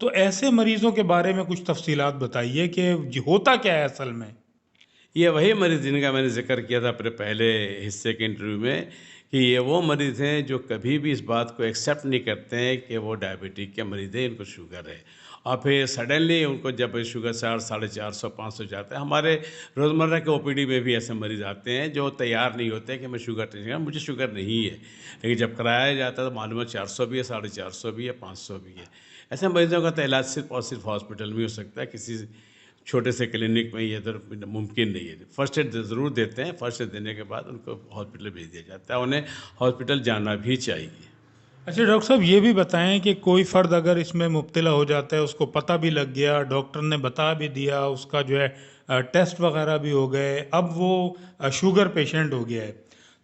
تو ایسے مریضوں کے بارے میں کچھ تفصیلات بتائیے کہ ہوتا کیا ہے اصل میں؟ یہ وہی مریض جن کا میں نے ذکر کیا تھا اپنے پہلے حصے کے انٹرویو میں، کہ یہ وہ مریض ہیں جو کبھی بھی اس بات کو ایکسیپٹ نہیں کرتے ہیں کہ وہ ڈائبٹک کے مریض ہیں، ان کو شوگر ہے، اور پھر سڈنلی ان کو جب شوگر 400 500 جاتا ہے. ہمارے روزمرہ کے او پی ڈی میں بھی ایسے مریض آتے ہیں جو تیار نہیں ہوتے کہ میں شوگر ٹیسٹ کروں، مجھے شوگر نہیں ہے، لیکن جب کرایا جاتا ہے تو معلوم ہے 400 بھی ہے، 450 بھی ہے، 500 بھی ہے. ایسے مریضوں کا تو علاج صرف اور صرف ہاسپٹل میں ہو سکتا ہے، کسی چھوٹے سے کلینک میں یہ ادھر ممکن نہیں ہے. فرسٹ ایڈ ضرور دیتے ہیں، فرسٹ ایڈ دینے کے بعد ان کو ہاسپٹل بھیج دیا جاتا ہے، انہیں ہاسپٹل جانا بھی چاہیے. اچھا ڈاکٹر صاحب، یہ بھی بتائیں کہ کوئی فرد اگر اس میں مبتلا ہو جاتا ہے، اس کو پتہ بھی لگ گیا، ڈاکٹر نے بتا بھی دیا، اس کا جو ہے ٹیسٹ وغیرہ بھی ہو گئے، اب وہ شوگر پیشنٹ ہو گیا ہے،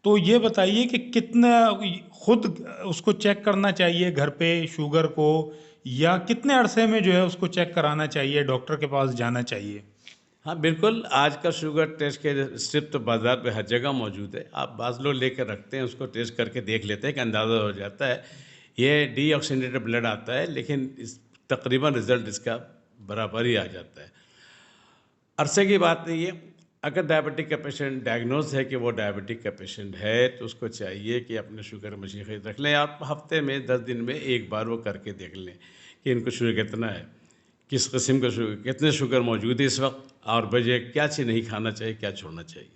تو یہ بتائیے کہ کتنا خود اس کو چیک کرنا چاہیے گھر پہ شوگر کو، یا کتنے عرصے میں جو ہے اس کو چیک کرانا چاہیے، ڈاکٹر کے پاس جانا چاہیے؟ ہاں بالکل، آج کل شوگر ٹیسٹ کے اسٹرپ تو بازار پہ ہر جگہ موجود ہے. آپ بعض لوگ لے کر رکھتے ہیں، اس کو ٹیسٹ کر کے دیکھ لیتے ہیں کہ اندازہ ہو جاتا ہے. یہ ڈی آکسیجنیٹڈ بلڈ آتا ہے، لیکن تقریباً رزلٹ اس کا برابر ہی آ جاتا ہے. عرصے کی بات نہیں ہے. اگر ڈائبٹک کا پیشنٹ ڈائگنوز ہے کہ وہ ڈائبٹک کا پیشنٹ ہے تو اس کو چاہیے کہ اپنے شوگر مشین خرید رکھ لیں. آپ ہفتے میں 10 دن میں ایک بار وہ کر کے دیکھ لیں کہ ان کو شوگر کتنا ہے، کس قسم کا شوگر، کتنے شوگر موجود ہے اس وقت، اور وجہ کیا چیز نہیں کھانا چاہیے، کیا چھوڑنا چاہیے.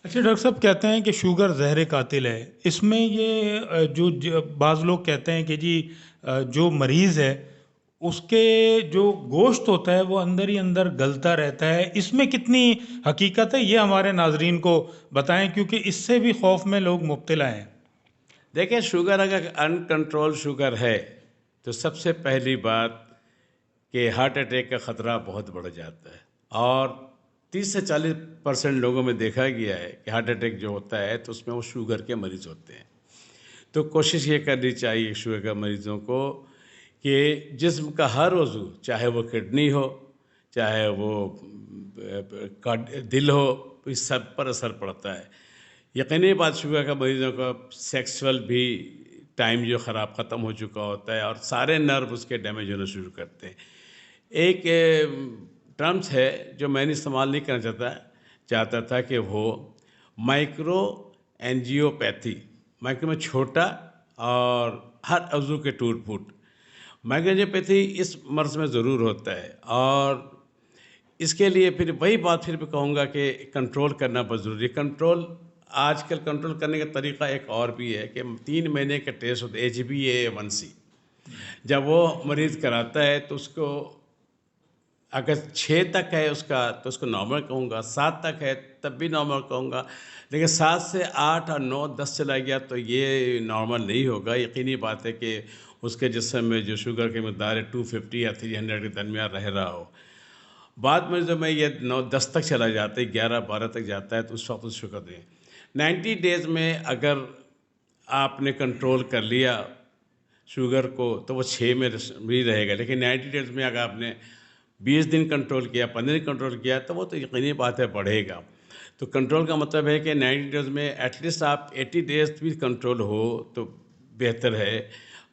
اچھا ڈاکٹر صاحب، کہتے ہیں کہ شوگر زہر قاتل ہے، اس میں یہ بعض لوگ کہتے ہیں کہ جی جو مریض ہے اس کے جو گوشت ہوتا ہے وہ اندر ہی اندر گلتا رہتا ہے، اس میں کتنی حقیقت ہے؟ یہ ہمارے ناظرین کو بتائیں، کیونکہ اس سے بھی خوف میں لوگ مبتلا ہیں. دیکھیں، شوگر اگر ان کنٹرول شوگر ہے تو سب سے پہلی بات کہ ہارٹ اٹیک کا خطرہ بہت بڑھ جاتا ہے، اور 30 سے 40% لوگوں میں دیکھا گیا ہے کہ ہارٹ اٹیک جو ہوتا ہے تو اس میں وہ شوگر کے مریض ہوتے ہیں. تو کوشش یہ کرنی چاہیے شوگر کے مریضوں کو کہ جسم کا ہر عضو، چاہے وہ کڈنی ہو، چاہے وہ دل ہو، اس سب پر اثر پڑتا ہے. یقینی بات، شوگر کا مریضوں کا سیکسول بھی ٹائم جو خراب ختم ہو چکا ہوتا ہے، اور سارے نرو اس کے ڈیمیج ہونا شروع کرتے ہیں. ایک ٹرمز ہے جو میں نے استعمال نہیں کرنا چاہتا تھا کہ وہ مائکرو اینجیوپیتھی. مائکرو میں چھوٹا اور ہر عضو کے ٹوٹ پھوٹ. مائکرو اینجیوپیتھی اس مرض میں ضرور ہوتا ہے، اور اس کے لیے پھر وہی بات پھر بھی کہوں گا کہ کنٹرول کرنا بہت ضروری ہے. کنٹرول آج کل کنٹرول کرنے کا طریقہ ایک اور بھی ہے کہ 3 مہینے کا ٹیسٹ ہوتا ہے، HbA1c. جب وہ مریض کراتا ہے تو اس کو اگر 6 تک ہے اس کا تو اس کو نارمل کہوں گا، 7 تک ہے تب بھی نارمل کہوں گا، لیکن 7 سے 8 اور 9 10 چلا گیا تو یہ نارمل نہیں ہوگا. یقینی بات ہے کہ اس کے جسم میں جو شوگر کی مقدار ہے 250 یا 300 کے درمیان رہ رہا ہو. بعد میں جو میں یہ 9 10 تک چلا جاتا ہے، 11 12 تک جاتا ہے، تو اس وقت شوگر دیں. 90 ڈیز میں اگر آپ نے کنٹرول کر لیا شوگر کو تو وہ 6 میں بھی رہے گا، لیکن 90 ڈیز میں اگر آپ نے 20 دن کنٹرول کیا، 15 دن کنٹرول کیا تو وہ تو یقینی بات ہے بڑھے گا. تو کنٹرول کا مطلب ہے کہ 90 ڈیز میں ایٹ لیسٹ آپ 80 ڈیز بھی کنٹرول ہو تو بہتر ہے.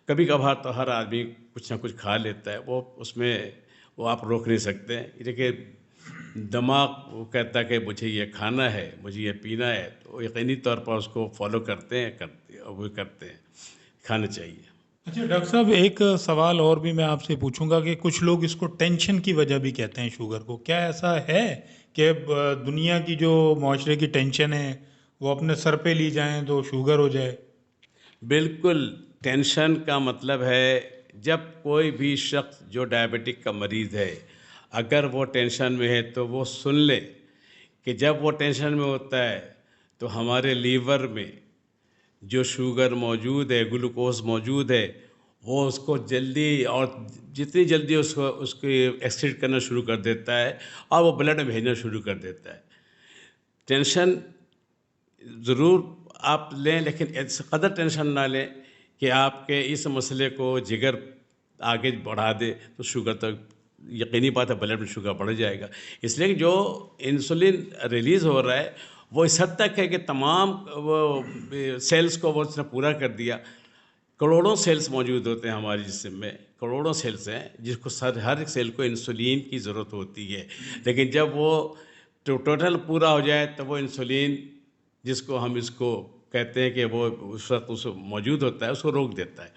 کبھی کبھار تو ہر آدمی کچھ نہ کچھ کھا لیتا ہے، وہ اس میں وہ آپ روک نہیں سکتے. دیکھیے، دماغ وہ کہتا ہے کہ مجھے یہ کھانا ہے، مجھے یہ پینا ہے، تو یقینی طور پر اس کو فالو کرتے ہیں وہ کرتے ہیں، کھانا چاہیے. اچھا ڈاکٹر صاحب، ایک سوال اور بھی میں آپ سے پوچھوں گا کہ کچھ لوگ اس کو ٹینشن کی وجہ بھی کہتے ہیں شوگر کو. کیا ایسا ہے کہ دنیا کی جو معاشرے کی ٹینشن ہے وہ اپنے سر پہ لی جائیں تو شوگر ہو جائے؟ بالکل. ٹینشن کا مطلب ہے جب کوئی بھی شخص جو ڈائبٹک کا مریض ہے اگر وہ ٹینشن میں ہے تو وہ سن لے کہ جب وہ ٹینشن میں ہوتا ہے تو ہمارے لیور میں جو شوگر موجود ہے، گلوکوز موجود ہے، وہ اس کو جلدی اور جتنی جلدی اس کو ایکسکریٹ کرنا شروع کر دیتا ہے، اور وہ بلڈ میں بھیجنا شروع کر دیتا ہے. ٹینشن ضرور آپ لیں، لیکن اس قدر ٹینشن نہ لیں کہ آپ کے اس مسئلے کو جگر آگے بڑھا دے تو شوگر تک یقینی بات ہے بلڈ میں شوگر بڑھ جائے گا. اس لیے کہ جو انسولین ریلیز ہو رہا ہے وہ اس حد تک ہے کہ تمام وہ سیلز کو وہ اس نے پورا کر دیا. کروڑوں سیلز موجود ہوتے ہیں ہمارے جسم میں، کروڑوں سیلز ہیں جس کو ہر ایک سیل کو انسولین کی ضرورت ہوتی ہے، لیکن جب وہ ٹوٹل پورا ہو جائے تو وہ انسولین جس کو ہم اس کو کہتے ہیں کہ وہ اس وقت اس موجود ہوتا ہے اس کو روک دیتا ہے۔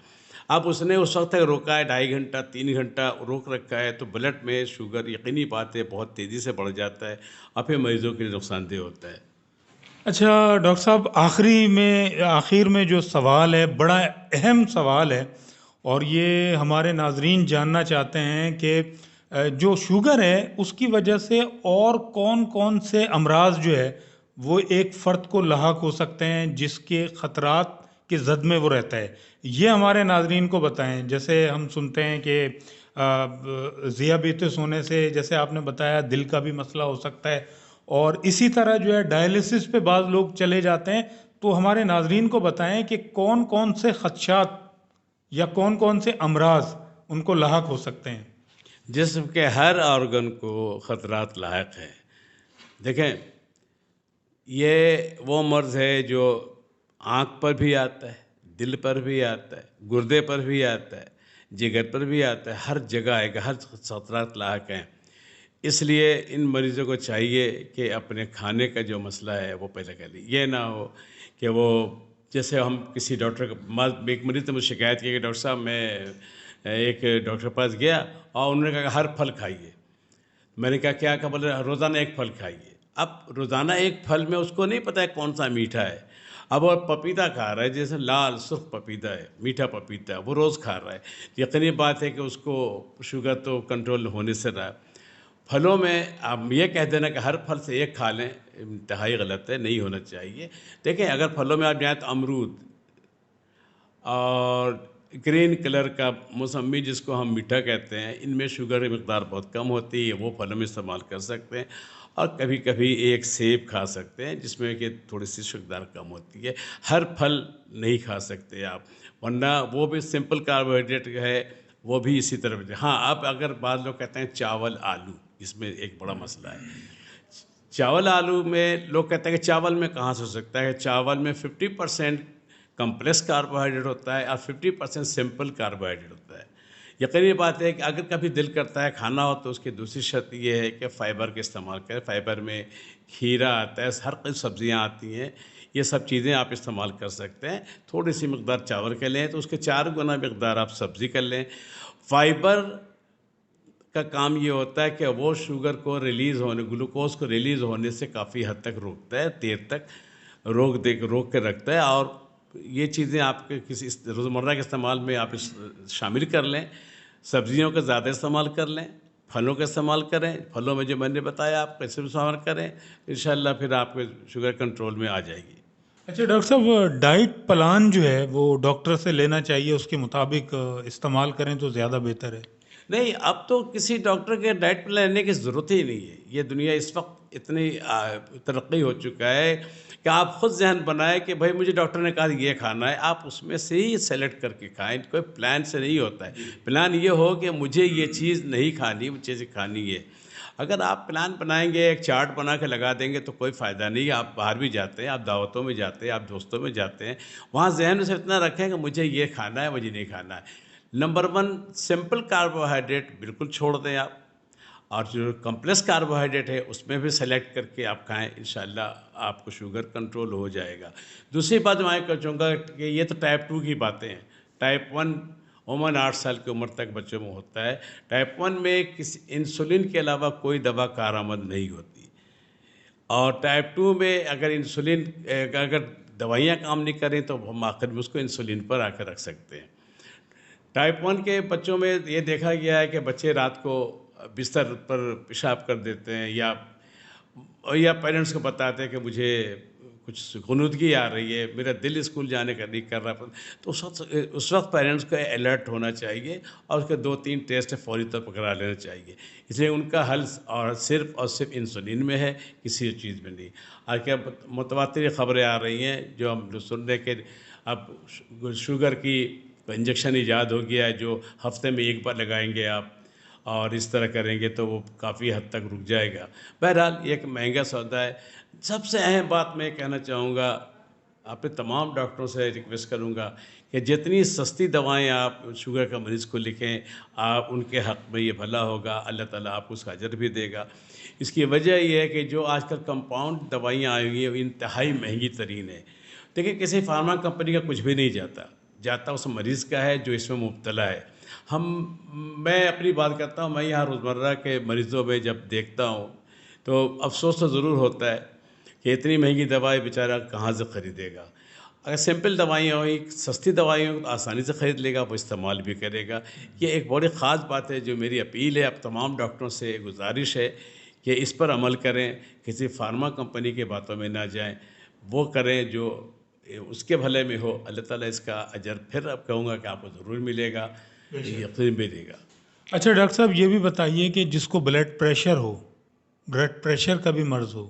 اب اس نے اس وقت تک روکا ہے 2.5 گھنٹہ 3 گھنٹہ روک رکھا ہے، تو بلڈ میں شوگر یقینی بات ہے بہت تیزی سے بڑھ جاتا ہے اور پھر مریضوں کے لیے نقصان دہ ہوتا ہے۔ اچھا ڈاکٹر صاحب، آخر میں جو سوال ہے بڑا اہم سوال ہے، اور یہ ہمارے ناظرین جاننا چاہتے ہیں کہ جو شوگر ہے اس کی وجہ سے اور کون کون سے امراض جو ہے وہ ایک فرد کو لاحق ہو سکتے ہیں جس کے خطرات کے زد میں وہ رہتا ہے، یہ ہمارے ناظرین کو بتائیں۔ جیسے ہم سنتے ہیں کہ ذیابیطس ہونے سے، جیسے آپ نے بتایا، دل کا بھی مسئلہ ہو سکتا ہے، اور اسی طرح جو ہے ڈائلیسس پہ بعض لوگ چلے جاتے ہیں۔ تو ہمارے ناظرین کو بتائیں کہ کون کون سے خدشات یا کون کون سے امراض ان کو لاحق ہو سکتے ہیں۔ جسم کے ہر آرگن کو خطرات لاحق ہیں۔ دیکھیں، یہ وہ مرض ہے جو آنکھ پر بھی آتا ہے، دل پر بھی آتا ہے، گردے پر بھی آتا ہے، جگر پر بھی آتا ہے، ہر جگہ آئے گا، ہر خطرات لاحق ہیں۔ اس لیے ان مریضوں کو چاہیے کہ اپنے کھانے کا جو مسئلہ ہے وہ پہلے کر لیں۔ یہ نہ ہو کہ وہ جیسے ہم کسی ڈاکٹر کا، ایک مریض نے مجھے شکایت کی کہ ڈاکٹر صاحب میں ایک ڈاکٹر کے پاس گیا اور انہوں نے کہا کہ ہر پھل کھائیے۔ میں نے کہا کیا؟ کہ بولے روزانہ ایک پھل کھائیے۔ اب روزانہ ایک پھل میں اس کو نہیں پتہ ہے کون سا میٹھا ہے۔ اب وہ پپیتا کھا رہا ہے، جیسے لال سرخ پپیتا ہے، میٹھا پپیتا ہے، وہ روز کھا رہا ہے، یقینی بات ہے کہ اس کو شوگر تو کنٹرول ہونے سے رہا۔ پھلوں میں اب یہ کہہ دینا کہ ہر پھل سے ایک کھا لیں، انتہائی غلط ہے، نہیں ہونا چاہیے۔ دیکھیں، اگر پھلوں میں آپ جائیں تو امرود اور گرین کلر کا موسمی جس کو ہم میٹھا کہتے ہیں، ان میں شوگر کی مقدار بہت کم ہوتی ہے، وہ پھلوں میں استعمال کر سکتے ہیں۔ اور کبھی کبھی ایک سیب کھا سکتے ہیں جس میں کہ تھوڑی سی شکردار کم ہوتی ہے۔ ہر پھل نہیں کھا سکتے آپ، ورنہ وہ بھی سمپل کاربوہائیڈریٹ ہے، وہ بھی اسی طرح۔ ہاں، اب اگر بعض لوگ کہتے ہیں چاول آلو، اس میں ایک بڑا مسئلہ ہے۔ چاول آلو میں لوگ کہتے ہیں کہ چاول میں کہاں سے ہو سکتا ہے؟ چاول میں 50% کمپلیکس کاربوہائیڈریٹ ہوتا ہے اور 50% سمپل کاربوہائیڈریٹ ہوتا ہے۔ یقینی بات ہے کہ اگر کبھی دل کرتا ہے کھانا ہو تو اس کی دوسری شرط یہ ہے کہ فائبر کا استعمال کریں۔ فائبر میں کھیرا آتا ہے، ہر قسم سبزیاں آتی ہیں، یہ سب چیزیں آپ استعمال کر سکتے ہیں۔ تھوڑی سی مقدار چاول کے لیں تو اس کے 4 گنا مقدار آپ سبزی کر لیں۔ فائبر کا کام یہ ہوتا ہے کہ وہ شوگر کو ریلیز ہونے، گلوکوز کو ریلیز ہونے سے کافی حد تک روکتا ہے، دیر تک روک کے رکھتا ہے۔ اور یہ چیزیں آپ کے کسی روزمرہ کے استعمال میں آپ شامل کر لیں۔ سبزیوں کا زیادہ استعمال کر لیں، پھلوں کا استعمال کریں، پھلوں میں جو میں نے بتایا آپ کیسے استعمال کریں، انشاءاللہ پھر آپ کے شوگر کنٹرول میں آ جائے گی۔ اچھا ڈاکٹر صاحب، ڈائٹ پلان جو ہے وہ ڈاکٹر سے لینا چاہیے، اس کے مطابق استعمال کریں تو زیادہ بہتر ہے؟ نہیں، اب تو کسی ڈاکٹر کے ڈائٹ پلان لینے کی ضرورت ہی نہیں ہے۔ یہ دنیا اس وقت اتنی ترقی ہو چکا ہے کہ آپ خود ذہن بنائیں کہ بھائی مجھے ڈاکٹر نے کہا یہ کھانا ہے، آپ اس میں سے ہی سلیکٹ کر کے کھائیں۔ کوئی پلان سے نہیں ہوتا ہے۔ پلان یہ ہو کہ مجھے یہ چیز نہیں کھانی، وہ چیز کھانی ہے۔ اگر آپ پلان بنائیں گے، ایک چارٹ بنا کے لگا دیں گے تو کوئی فائدہ نہیں۔ آپ باہر بھی جاتے ہیں، آپ دعوتوں میں جاتے ہیں، آپ دوستوں میں جاتے ہیں، وہاں ذہن میں صرف اتنا رکھیں کہ مجھے یہ کھانا ہے، مجھے نہیں کھانا ہے۔ نمبر 1 سمپل کاربوہائیڈریٹ بالکل چھوڑ دیں آپ، اور جو کمپلیکس کاربوہائیڈریٹ ہے اس میں بھی سلیکٹ کر کے آپ کھائیں، انشاءاللہ آپ کو شوگر کنٹرول ہو جائے گا۔ دوسری بات میں کہنا چاہوں گا کہ یہ تو ٹائپ 2 کی باتیں ہیں۔ ٹائپ 1 عموماً 8 سال کی عمر تک بچوں میں ہوتا ہے۔ ٹائپ 1 میں کسی انسولین کے علاوہ کوئی دوا کارآمد نہیں ہوتی، اور ٹائپ 2 میں اگر انسولین اگر دوائیاں کام نہیں کریں تو ہم آخر میں اس کو انسولین پر آ کے رکھ سکتے ہیں۔ ٹائپ 1 کے بچوں میں یہ دیکھا گیا ہے کہ بچے رات کو بستر پر پیشاب کر دیتے ہیں، یا پیرنٹس کو بتاتے ہیں کہ مجھے کچھ غنودگی آ رہی ہے، میرا دل اسکول جانے کا نہیں کر رہا، تو اس وقت پیرنٹس کو الرٹ ہونا چاہیے اور اس کے 2-3 ٹیسٹ فوری طور پر کرا لینا چاہیے۔ اس لیے ان کا حل اور صرف انسولین میں ہے، کسی چیز میں نہیں۔ اور کیا متواتر خبریں آ رہی ہیں جو ہم سن رہے کہ اب شوگر کی انجیکشن ایجاد ہو گیا ہے جو ہفتے میں 1 بار لگائیں گے آپ، اور اس طرح کریں گے تو وہ کافی حد تک رک جائے گا۔ بہرحال یہ ایک مہنگا سودا ہے۔ سب سے اہم بات میں کہنا چاہوں گا، اپنے تمام ڈاکٹروں سے ریکویسٹ کروں گا کہ جتنی سستی دوائیں آپ شوگر کا مریض کو لکھیں، آپ ان کے حق میں یہ بھلا ہوگا، اللہ تعالیٰ آپ کو اس کا اجر بھی دے گا۔ اس کی وجہ یہ ہے کہ جو آج کل کمپاؤنڈ دوائیاں آئی ہوئی ہیں وہ انتہائی مہنگی ترین ہے۔ دیکھیں کسی فارما کمپنی کا کچھ بھی نہیں جاتا اس مریض کا ہے جو اس میں مبتلا ہے۔ میں اپنی بات کرتا ہوں، میں یہاں روزمرہ کے مریضوں میں جب دیکھتا ہوں تو افسوس تو ضرور ہوتا ہے کہ اتنی مہنگی دوائی بیچارہ کہاں سے خریدے گا۔ اگر سمپل دوائیاں ہوئی، سستی دوائیاں ہوں تو آسانی سے خرید لے گا، وہ استعمال بھی کرے گا۔ یہ ایک بڑی خاص بات ہے جو میری اپیل ہے اب تمام ڈاکٹروں سے گزارش ہے کہ اس پر عمل کریں، کسی فارما کمپنی کی باتوں میں نہ جائیں، وہ کریں جو اس کے بھلے میں ہو۔ اللہ تعالیٰ اس کا اجر پھر اب کہوں گا کہ آپ کو ضرور ملے گا، یقین ملے گا۔ اچھا ڈاکٹر صاحب یہ بھی بتائیے کہ جس کو بلڈ پریشر کا بھی مرض ہو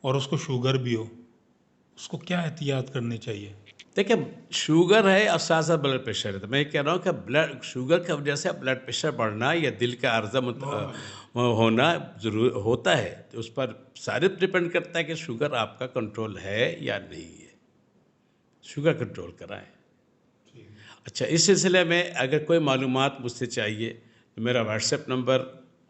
اور اس کو شوگر بھی ہو، اس کو کیا احتیاط کرنی چاہیے؟ دیکھیں شوگر ہے اور ساتھ ساتھ بلڈ پریشر ہے، تو میں یہ کہہ رہا ہوں کہ شوگر کی وجہ سے بلڈ پریشر بڑھنا یا دل کا عرضہ ہونا ضرور ہوتا ہے، تو اس پر سارے ڈپینڈ کرتا ہے کہ شوگر آپ کا کنٹرول ہے یا نہیں ہے۔ شوگر کنٹرول کرائیں۔ اچھا اس سلسلے میں اگر کوئی معلومات مجھ سے چاہیے تو میرا واٹس ایپ نمبر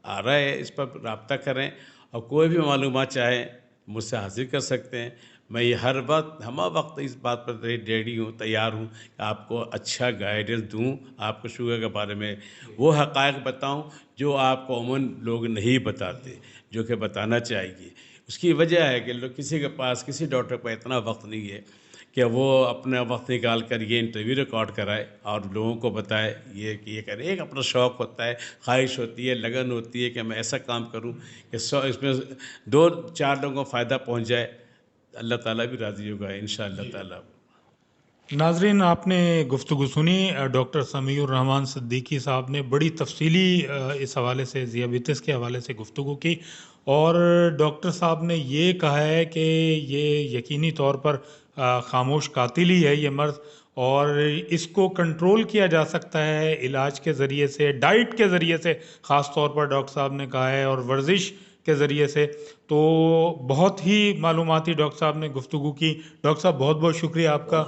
آ رہا ہے، اس پر رابطہ کریں، اور کوئی بھی معلومات چاہیں مجھ سے حاصل کر سکتے ہیں۔ میں یہ ہر وقت اس بات پر ریڈی ہوں، تیار ہوں کہ آپ کو اچھا گائیڈنس دوں، آپ کو شوگر کے بارے میں وہ حقائق بتاؤں جو آپ کو عموماً لوگ نہیں بتاتے، جو کہ بتانا چاہیے۔ اس کی وجہ ہے کہ کسی کے پاس کسی ڈاکٹر پر اتنا وقت نہیں ہے کہ وہ اپنا وقت نکال کر یہ انٹرویو ریکارڈ کرائے اور لوگوں کو بتائے یہ کہ یہ کرے۔ ایک اپنا شوق ہوتا ہے، خواہش ہوتی ہے، لگن ہوتی ہے کہ میں ایسا کام کروں کہ اس میں 2-4 لوگوں کو فائدہ پہنچ جائے، اللہ تعالیٰ بھی راضی ہوگا انشاءاللہ تعالیٰ۔ ناظرین آپ نے گفتگو سنی، ڈاکٹر سمیع الرحمان صدیقی صاحب نے بڑی تفصیلی اس حوالے سے ذیابیطس کے حوالے سے گفتگو کی، اور ڈاکٹر صاحب نے یہ کہا ہے کہ یہ یقینی طور پر خاموش قاتل ہی ہے یہ مرض، اور اس کو کنٹرول کیا جا سکتا ہے علاج کے ذریعے سے، ڈائٹ کے ذریعے سے، خاص طور پر ڈاکٹر صاحب نے کہا ہے، اور ورزش کے ذریعے سے۔ تو بہت ہی معلوماتی ڈاکٹر صاحب نے گفتگو کی۔ ڈاکٹر صاحب بہت بہت شکریہ آپ کا۔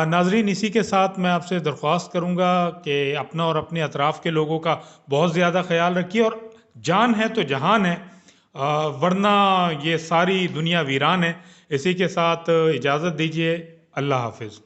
ناظرین اسی کے ساتھ میں آپ سے درخواست کروں گا کہ اپنا اور اپنے اطراف کے لوگوں کا بہت زیادہ خیال رکھیے، اور جان ہے تو جہان ہے، ورنہ یہ ساری دنیا ویران ہے۔ اسی کے ساتھ اجازت دیجیے، اللہ حافظ۔